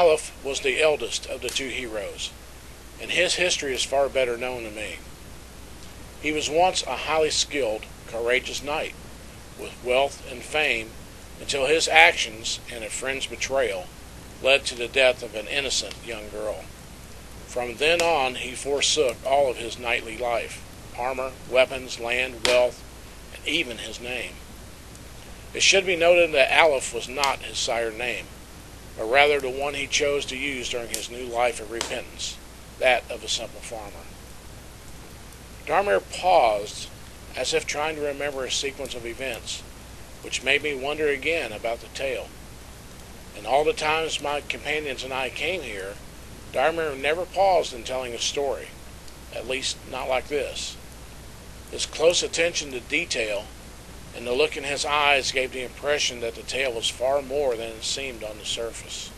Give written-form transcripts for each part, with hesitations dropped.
Aleph was the eldest of the two heroes, and his history is far better known to me. He was once a highly skilled, courageous knight, with wealth and fame, until his actions and a friend's betrayal led to the death of an innocent young girl. From then on, he forsook all of his knightly life: armor, weapons, land, wealth, and even his name. It should be noted that Aleph was not his sire's name, but rather the one he chose to use during his new life of repentance, that of a simple farmer. Darmir paused, as if trying to remember a sequence of events, which made me wonder again about the tale. And all the times my companions and I came here, Darmir never paused in telling a story, at least not like this. His close attention to detail and the look in his eyes gave the impression that the tale was far more than it seemed on the surface.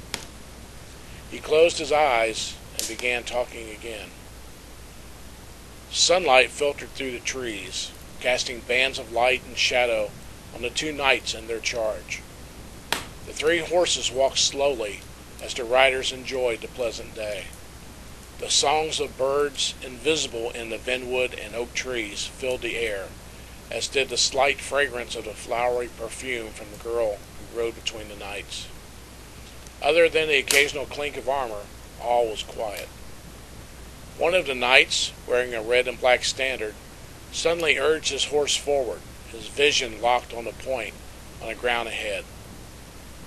He closed his eyes and began talking again. Sunlight filtered through the trees, casting bands of light and shadow on the two knights and their charge. The three horses walked slowly as the riders enjoyed the pleasant day. The songs of birds invisible in the vinwood and oak trees filled the air, as did the slight fragrance of the flowery perfume from the girl who rode between the knights. Other than the occasional clink of armor, all was quiet. One of the knights, wearing a red and black standard, suddenly urged his horse forward, his vision locked on the point on the ground ahead.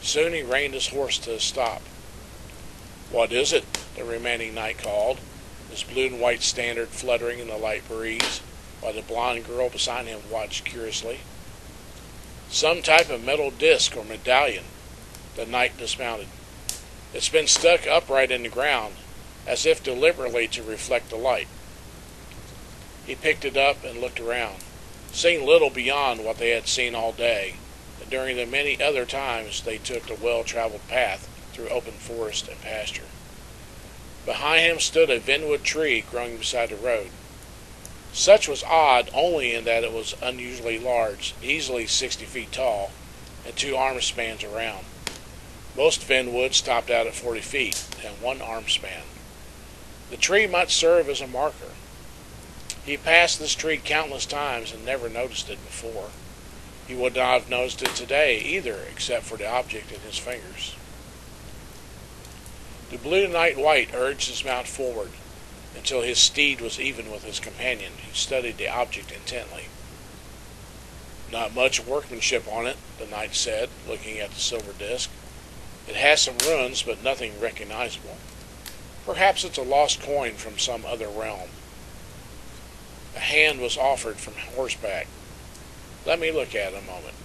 Soon he reined his horse to a stop. "What is it?" the remaining knight called, his blue and white standard fluttering in the light breeze, while the blonde girl beside him watched curiously. "Some type of metal disc or medallion." The knight dismounted. "It's been stuck upright in the ground, as if deliberately to reflect the light." He picked it up and looked around, seeing little beyond what they had seen all day, and during the many other times they took the well-traveled path through open forest and pasture. Behind him stood a vinwood tree growing beside the road. Such was odd only in that it was unusually large, easily 60 feet tall, and 2 arm spans around. Most vinwood stopped out at 40 feet and 1 arm span. The tree might serve as a marker. He passed this tree countless times and never noticed it before. He would not have noticed it today either, except for the object in his fingers. The blue knight white urged his mount forward until his steed was even with his companion, who studied the object intently. "Not much workmanship on it," the knight said, looking at the silver disc. "It has some runes, but nothing recognizable. Perhaps it's a lost coin from some other realm." A hand was offered from horseback. "Let me look at it a moment."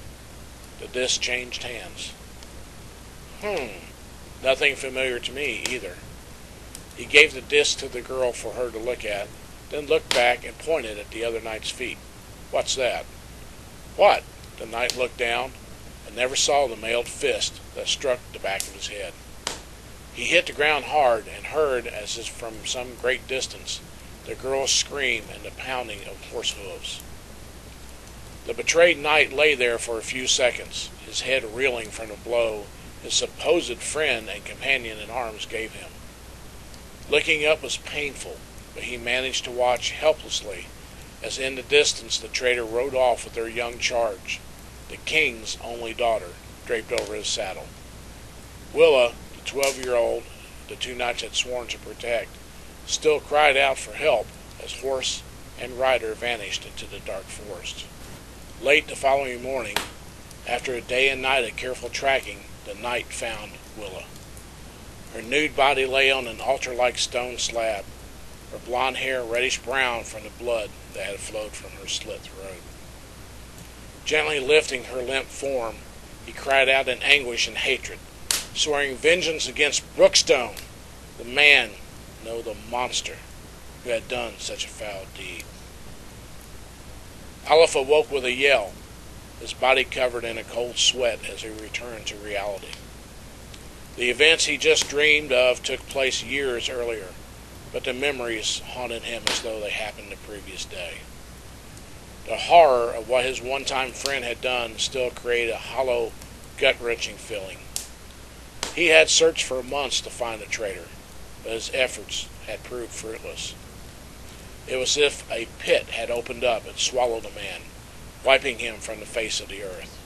The disc changed hands. Nothing familiar to me either." He gave the disc to the girl for her to look at, then looked back and pointed at the other knight's feet. "What's that?" "What?" The knight looked down and never saw the mailed fist that struck the back of his head. He hit the ground hard and heard, as if from some great distance, the girl's scream and the pounding of horse hooves. The betrayed knight lay there for a few seconds, his head reeling from the blow his supposed friend and companion in arms gave him. Looking up was painful, but he managed to watch helplessly as in the distance the traitor rode off with their young charge, the king's only daughter, draped over his saddle. Willa, the 12-year-old the two knights had sworn to protect, still cried out for help as horse and rider vanished into the dark forest. Late the following morning, after a day and night of careful tracking, the knight found Willa. Her nude body lay on an altar-like stone slab, her blonde hair reddish-brown from the blood that had flowed from her slit throat. Gently lifting her limp form, he cried out in anguish and hatred, swearing vengeance against Brookstone, the man, no, the monster, who had done such a foul deed. Aleph awoke with a yell, his body covered in a cold sweat as he returned to reality. The events he just dreamed of took place years earlier, but the memories haunted him as though they happened the previous day. The horror of what his one-time friend had done still created a hollow, gut-wrenching feeling. He had searched for months to find the traitor, but his efforts had proved fruitless. It was as if a pit had opened up and swallowed the man, wiping him from the face of the earth.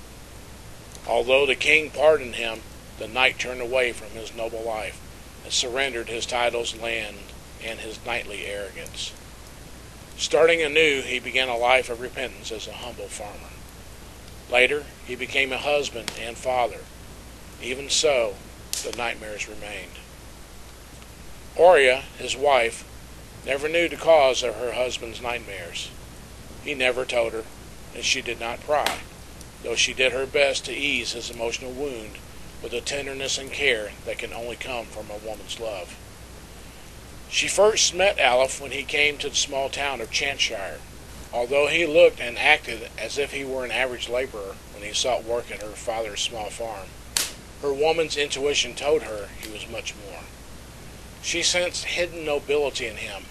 Although the king pardoned him, the knight turned away from his noble life and surrendered his titles, land, and his knightly arrogance. Starting anew, he began a life of repentance as a humble farmer. Later, he became a husband and father. Even so, the nightmares remained. Oria, his wife, never knew the cause of her husband's nightmares. He never told her, and she did not pry, though she did her best to ease his emotional wound with the tenderness and care that can only come from a woman's love. She first met Aleph when he came to the small town of Chantshire. Although he looked and acted as if he were an average laborer when he sought work at her father's small farm, her woman's intuition told her he was much more. She sensed hidden nobility in him,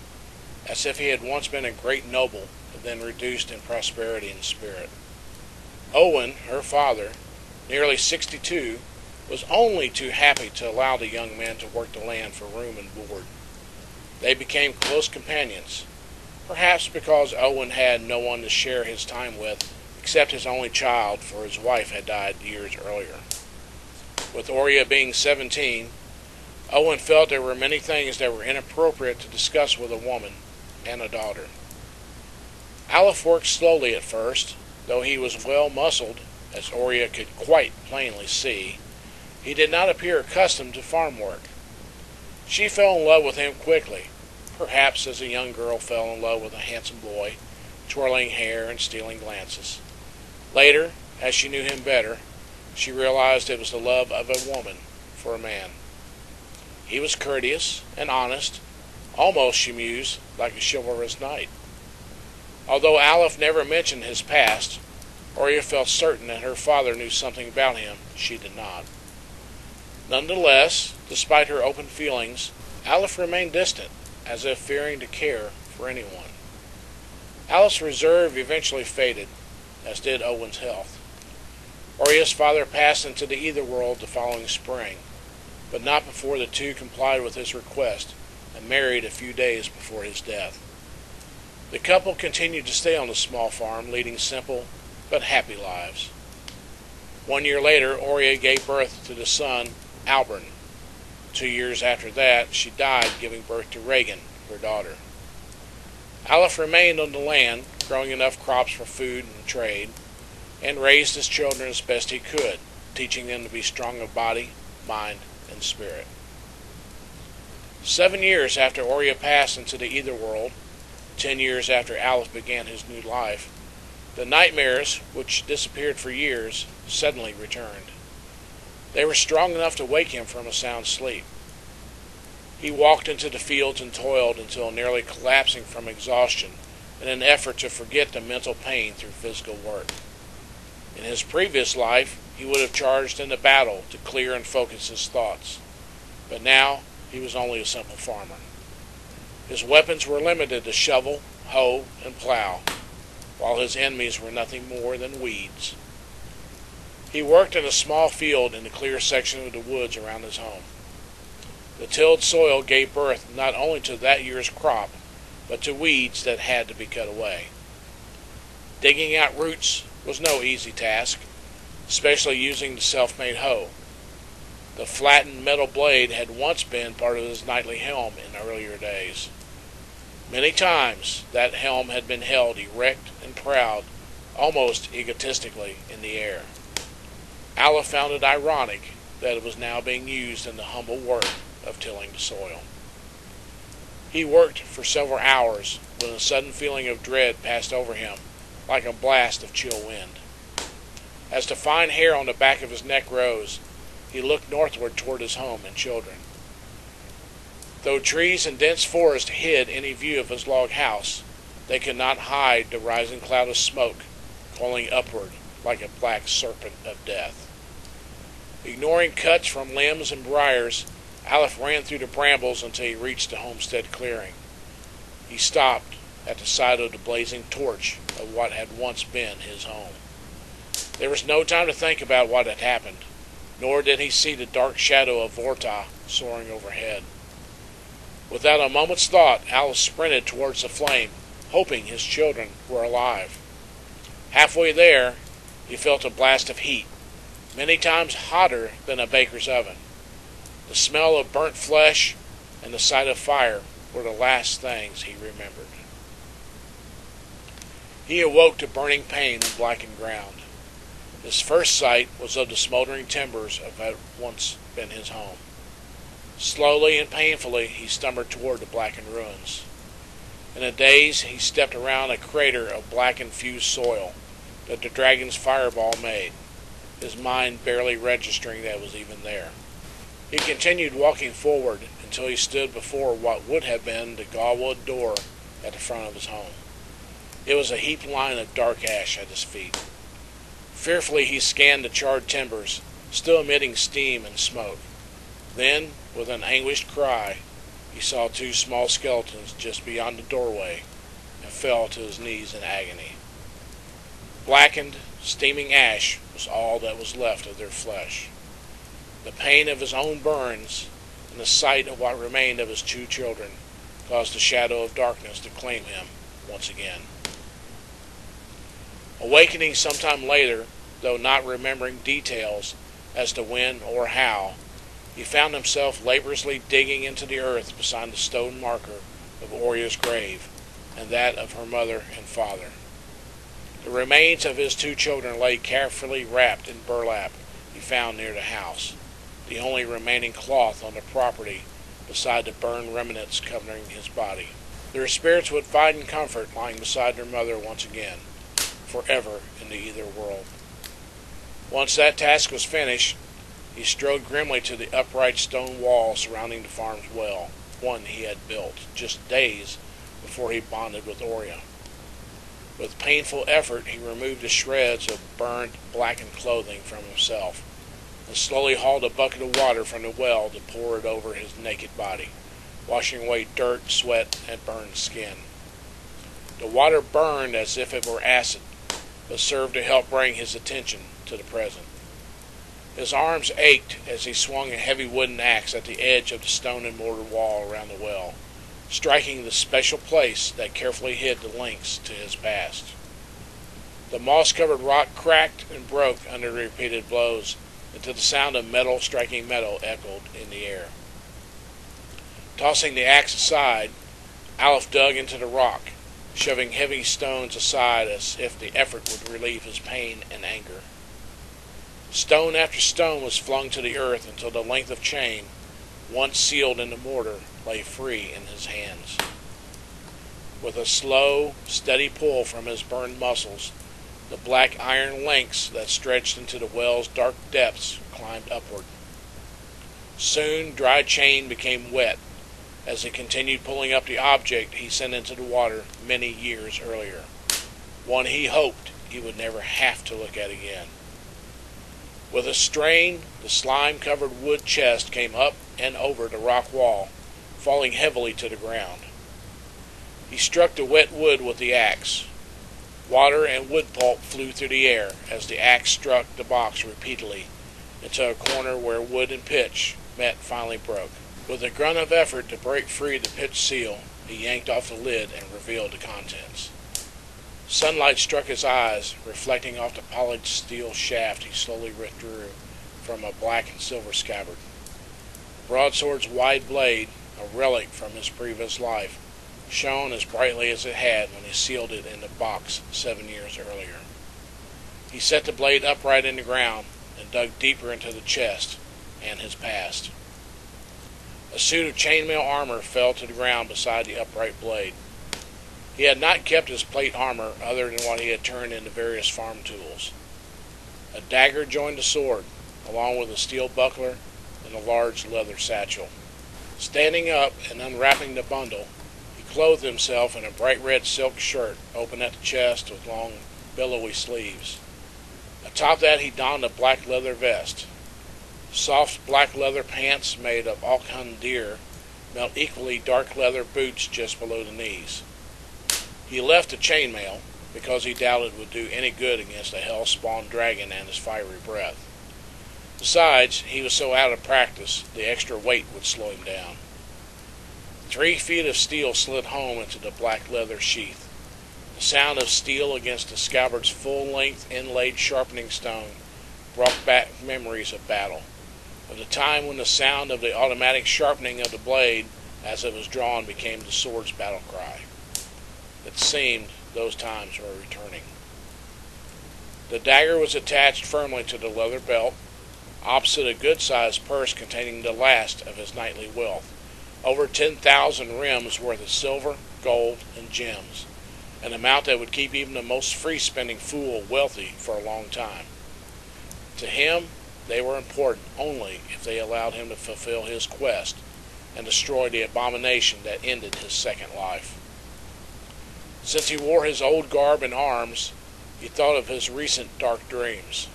as if he had once been a great noble, but then reduced in prosperity and spirit. Owen, her father, nearly 62, was only too happy to allow the young man to work the land for room and board. They became close companions, perhaps because Owen had no one to share his time with except his only child, for his wife had died years earlier. With Oria being 17, Owen felt there were many things that were inappropriate to discuss with a woman and a daughter. Aleph worked slowly at first, though he was well muscled, as Oria could quite plainly see. He did not appear accustomed to farm work. She fell in love with him quickly, perhaps as a young girl fell in love with a handsome boy, twirling hair and stealing glances. Later, as she knew him better, she realized it was the love of a woman for a man. He was courteous and honest, almost, she mused, like a chivalrous knight. Although Aleph never mentioned his past, Oria felt certain that her father knew something about him she did not. Nonetheless, despite her open feelings, Aleph remained distant, as if fearing to care for anyone. Aleph's reserve eventually faded, as did Owen's health. Oria's father passed into the Etherworld the following spring, but not before the two complied with his request and married a few days before his death. The couple continued to stay on the small farm, leading simple but happy lives. 1 year later, Oria gave birth to the son, Alborn. 2 years after that, she died, giving birth to Regan, her daughter. Aleph remained on the land, growing enough crops for food and trade, and raised his children as best he could, teaching them to be strong of body, mind, and spirit. 7 years after Oria passed into the Etherworld, 10 years after Aleph began his new life, the nightmares, which disappeared for years, suddenly returned. They were strong enough to wake him from a sound sleep. He walked into the fields and toiled until nearly collapsing from exhaustion in an effort to forget the mental pain through physical work. In his previous life, he would have charged into battle to clear and focus his thoughts, but now he was only a simple farmer. His weapons were limited to shovel, hoe, and plow, while his enemies were nothing more than weeds. He worked in a small field in the clear section of the woods around his home. The tilled soil gave birth not only to that year's crop, but to weeds that had to be cut away. Digging out roots was no easy task, especially using the self-made hoe. The flattened metal blade had once been part of his knightly helm in earlier days. Many times that helm had been held erect and proud, almost egotistically, in the air. Aleph found it ironic that it was now being used in the humble work of tilling the soil. He worked for several hours when a sudden feeling of dread passed over him, like a blast of chill wind. As the fine hair on the back of his neck rose, he looked northward toward his home and children. Though trees and dense forest hid any view of his log house, they could not hide the rising cloud of smoke coiling upward like a black serpent of death. Ignoring cuts from limbs and briars, Aleph ran through the brambles until he reached the homestead clearing. He stopped at the sight of the blazing torch of what had once been his home. There was no time to think about what had happened, nor did he see the dark shadow of Vorta soaring overhead. Without a moment's thought, Alice sprinted towards the flame, hoping his children were alive. Halfway there, he felt a blast of heat, many times hotter than a baker's oven. The smell of burnt flesh and the sight of fire were the last things he remembered. He awoke to burning pain and blackened ground. His first sight was of the smoldering timbers of what had once been his home. Slowly and painfully he stumbled toward the blackened ruins. In a daze he stepped around a crater of black and fused soil that the dragon's fireball made, his mind barely registering that it was even there. He continued walking forward until he stood before what would have been the gauntwood door at the front of his home. It was a heaped line of dark ash at his feet. Fearfully he scanned the charred timbers, still emitting steam and smoke. Then, with an anguished cry, he saw two small skeletons just beyond the doorway and fell to his knees in agony. Blackened, steaming ash was all that was left of their flesh. The pain of his own burns and the sight of what remained of his two children caused the shadow of darkness to claim him once again. Awakening sometime later, though not remembering details as to when or how, he found himself laboriously digging into the earth beside the stone marker of Oria's grave and that of her mother and father. The remains of his two children lay carefully wrapped in burlap he found near the house, the only remaining cloth on the property beside the burned remnants covering his body. Their spirits would find comfort lying beside their mother once again, forever in the ether world. Once that task was finished, he strode grimly to the upright stone wall surrounding the farm's well, one he had built just days before he bonded with Oria. With painful effort, he removed the shreds of burned, blackened clothing from himself, and slowly hauled a bucket of water from the well to pour it over his naked body, washing away dirt, sweat, and burned skin. The water burned as if it were acid, but served to help bring his attention to the present. His arms ached as he swung a heavy wooden axe at the edge of the stone and mortar wall around the well, striking the special place that carefully hid the links to his past. The moss-covered rock cracked and broke under the repeated blows, until the sound of metal striking metal echoed in the air. Tossing the axe aside, Aleph dug into the rock, shoving heavy stones aside as if the effort would relieve his pain and anger. Stone after stone was flung to the earth until the length of chain, once sealed in the mortar, lay free in his hands. With a slow, steady pull from his burned muscles, the black iron links that stretched into the well's dark depths climbed upward. Soon, dry chain became wet as he continued pulling up the object he sent into the water many years earlier, one he hoped he would never have to look at again. With a strain, the slime-covered wood chest came up and over the rock wall, falling heavily to the ground. He struck the wet wood with the axe. Water and wood pulp flew through the air as the axe struck the box repeatedly until a corner where wood and pitch met finally broke. With a grunt of effort to break free the pitch seal, he yanked off the lid and revealed the contents. Sunlight struck his eyes, reflecting off the polished steel shaft he slowly withdrew from a black and silver scabbard. The broadsword's wide blade, a relic from his previous life, shone as brightly as it had when he sealed it in the box 7 years earlier. He set the blade upright in the ground and dug deeper into the chest and his past. A suit of chainmail armor fell to the ground beside the upright blade. He had not kept his plate armor other than what he had turned into various farm tools. A dagger joined the sword, along with a steel buckler and a large leather satchel. Standing up and unwrapping the bundle, he clothed himself in a bright red silk shirt open at the chest with long, billowy sleeves. Atop that he donned a black leather vest. Soft black leather pants made of Alkan deer met equally dark leather boots just below the knees. He left the chainmail because he doubted it would do any good against a hell-spawned dragon and his fiery breath. Besides, he was so out of practice, the extra weight would slow him down. 3 feet of steel slid home into the black leather sheath. The sound of steel against the scabbard's full-length inlaid sharpening stone brought back memories of battle, of the time when the sound of the automatic sharpening of the blade as it was drawn became the sword's battle cry. It seemed those times were returning. The dagger was attached firmly to the leather belt, opposite a good-sized purse containing the last of his knightly wealth, over 10,000 rims worth of silver, gold, and gems, an amount that would keep even the most free-spending fool wealthy for a long time. To him, they were important only if they allowed him to fulfill his quest and destroy the abomination that ended his second life. Since he wore his old garb and arms, he thought of his recent dark dreams.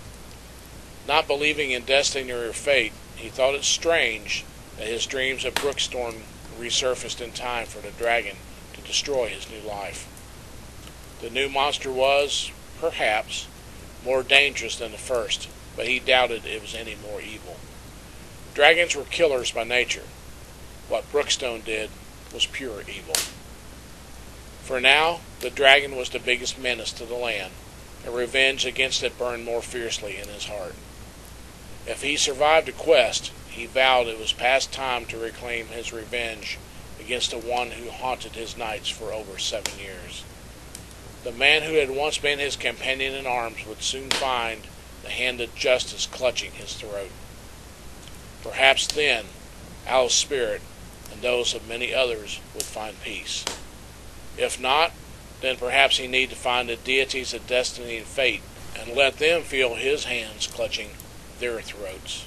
Not believing in destiny or fate, he thought it strange that his dreams of Brookstorm resurfaced in time for the dragon to destroy his new life. The new monster was, perhaps, more dangerous than the first, but he doubted it was any more evil. Dragons were killers by nature. What Brookstone did was pure evil. For now, the dragon was the biggest menace to the land, and revenge against it burned more fiercely in his heart. If he survived the quest, he vowed it was past time to reclaim his revenge against the one who haunted his nights for over 7 years. The man who had once been his companion in arms would soon find the hand of justice clutching his throat. Perhaps then, Al's spirit and those of many others would find peace. If not, then perhaps he need to find the deities of destiny and fate and let them feel his hands clutching their throats.